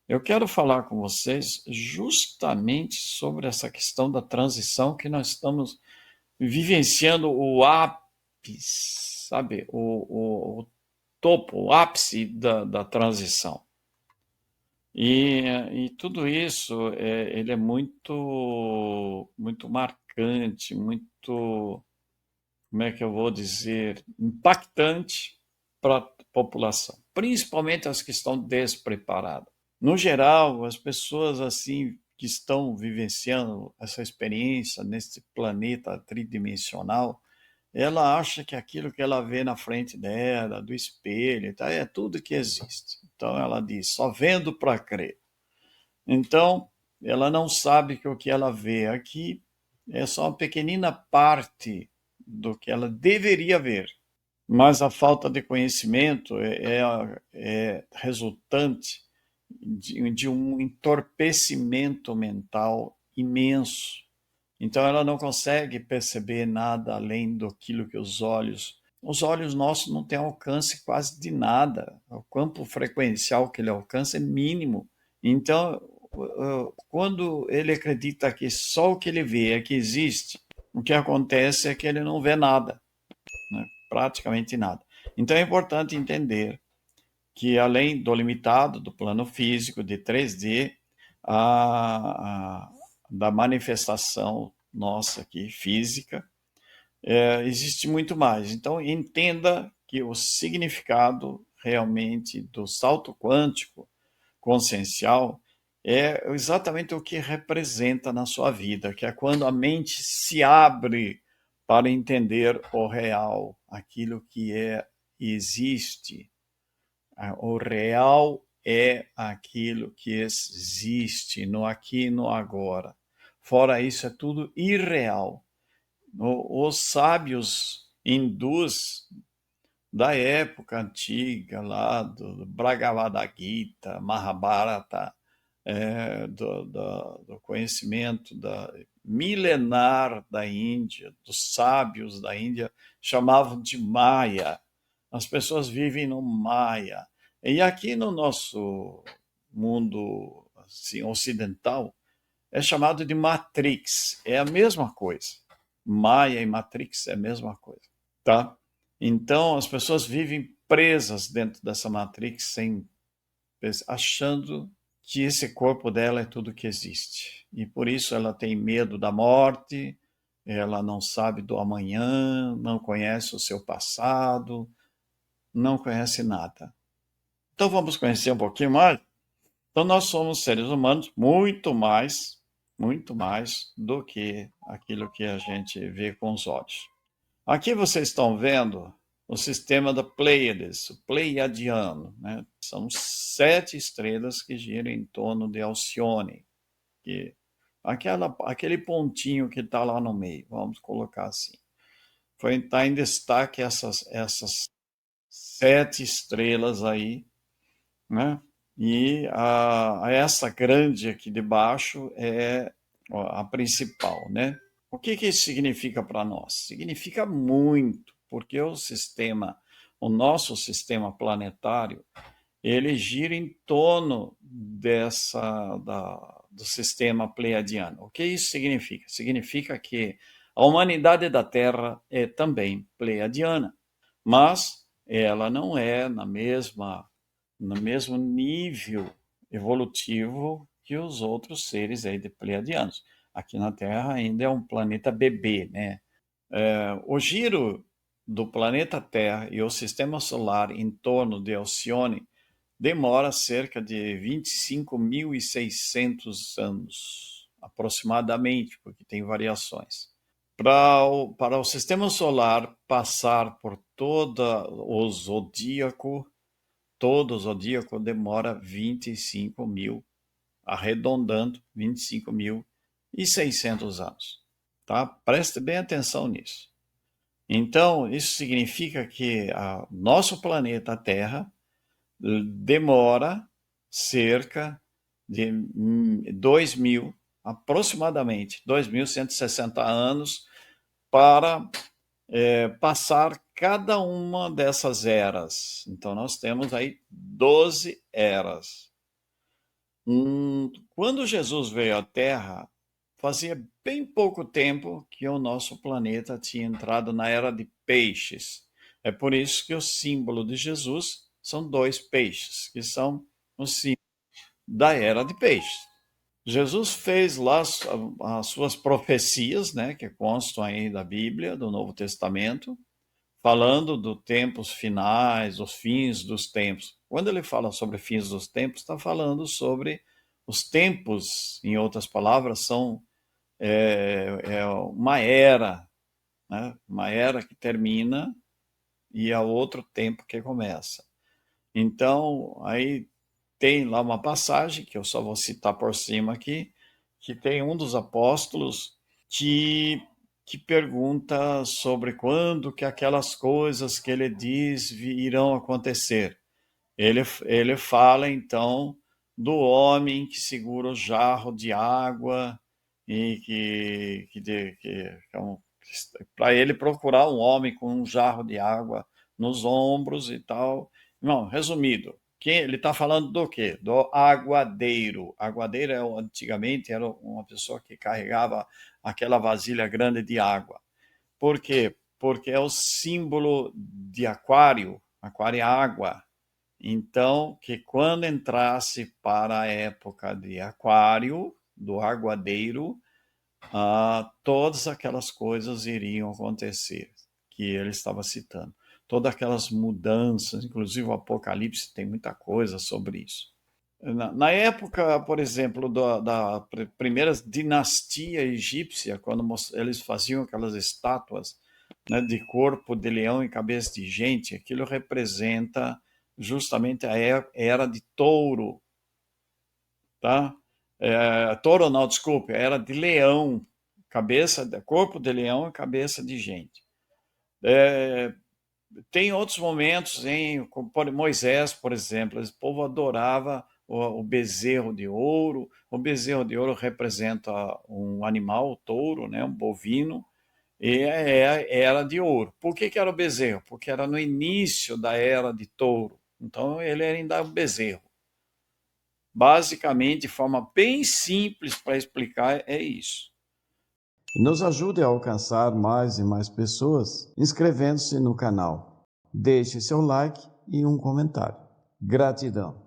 Eu quero falar com vocês justamente sobre essa questão da transição que nós estamos vivenciando o ápice, sabe? O topo, o ápice da transição. E tudo isso, ele é muito marcante, muito, como é que eu vou dizer, impactante para a população, principalmente as que estão despreparadas. No geral, as pessoas assim que estão vivenciando essa experiência nesse planeta tridimensional, ela acha que aquilo que ela vê na frente dela, do espelho, tá, é tudo que existe. Então ela diz, só vendo para crer. Então, ela não sabe que o que ela vê aqui é só uma pequenina parte do que ela deveria ver. Mas a falta de conhecimento é resultante de um entorpecimento mental imenso. Então ela não consegue perceber nada além daquilo que os olhos nossos não têm alcance quase de nada. O campo frequencial que ele alcança é mínimo. Então, quando ele acredita que só o que ele vê é que existe, o que acontece é que ele não vê nada, né? Praticamente nada. Então é importante entender que além do limitado do plano físico de 3D, da manifestação nossa aqui física, existe muito mais. Então entenda que o significado realmente do salto quântico consciencial é exatamente o que representa na sua vida, que é quando a mente se abre para entender o real, aquilo que existe. O real é aquilo que existe no aqui e no agora. Fora isso, é tudo irreal. Os sábios hindus da época antiga, lá do Bhagavad Gita, Mahabharata, do conhecimento milenar da Índia, dos sábios da Índia, chamavam de Maya. As pessoas vivem no Maya. E aqui no nosso mundo assim, ocidental, é chamado de Matrix. É a mesma coisa. Maya e Matrix é a mesma coisa, tá? Então, as pessoas vivem presas dentro dessa Matrix, achando que esse corpo dela é tudo que existe. E por isso ela tem medo da morte, ela não sabe do amanhã, não conhece o seu passado, não conhece nada. Então vamos conhecer um pouquinho mais? Então nós somos seres humanos muito mais do que aquilo que a gente vê com os olhos. Aqui vocês estão vendo o sistema da Pleiades, o Pleiadiano, né? São 7 estrelas que giram em torno de Alcione, que aquele pontinho que está lá no meio, vamos colocar assim. Está em destaque essas 7 estrelas aí, né? E essa grande aqui de baixo é a principal, né? O que isso significa para nós? Significa muito, porque o nosso sistema planetário, ele gira em torno do sistema pleiadiano. O que isso significa? Significa que a humanidade da Terra é também pleiadiana, mas ela não é no mesmo nível evolutivo que os outros seres aí de pleiadianos. Aqui na Terra ainda é um planeta bebê, né? O giro do planeta Terra e o sistema solar em torno de Alcione demora cerca de 25.600 anos, aproximadamente, porque tem variações. Para o sistema solar passar por todo o zodíaco demora 25 mil, arredondando, 25.600 anos. Tá? Preste bem atenção nisso. Então, isso significa que nosso planeta Terra demora cerca de 2.000, aproximadamente 2.160 anos para passar cada uma dessas eras. Então, nós temos aí 12 eras. Quando Jesus veio à Terra, fazia bem pouco tempo que o nosso planeta tinha entrado na era de peixes. É por isso que o símbolo de Jesus são dois peixes, que são o símbolo da era de peixes. Jesus fez lá as suas profecias, né, que constam aí da Bíblia, do Novo Testamento, falando dos tempos finais, os fins dos tempos. Quando ele fala sobre fins dos tempos, está falando sobre os tempos, em outras palavras, são uma era, né? Uma era que termina e é outro tempo que começa. Então, aí tem lá uma passagem, que eu só vou citar por cima aqui, que tem um dos apóstolos que, que pergunta sobre quando que aquelas coisas que ele diz irão acontecer. Ele fala, então, do homem que segura o jarro de água e para ele procurar um homem com um jarro de água nos ombros e tal. Não, resumido, ele está falando do quê? Do aguadeiro. Aguadeiro antigamente era uma pessoa que carregava aquela vasilha grande de água. Por quê? Porque é o símbolo de aquário, aquário é água. Então, que quando entrasse para a época de aquário, do aguadeiro, todas aquelas coisas iriam acontecer que ele estava citando. Todas aquelas mudanças, inclusive o Apocalipse tem muita coisa sobre isso. Na época, por exemplo, da primeira dinastia egípcia, quando eles faziam aquelas estátuas, né, de corpo de leão e cabeça de gente, aquilo representa justamente a era de touro, tá? Touro não, desculpe, a era de leão, corpo de leão e cabeça de gente. Tem outros momentos, como Moisés, por exemplo, o povo adorava o bezerro de ouro. O bezerro de ouro representa um animal, o touro, né, um bovino, e era de ouro. Por que era o bezerro? Porque era no início da era de touro. Então ele era ainda um bezerro. Basicamente, de forma bem simples para explicar, é isso. Nos ajude a alcançar mais e mais pessoas inscrevendo-se no canal. Deixe seu like e um comentário. Gratidão.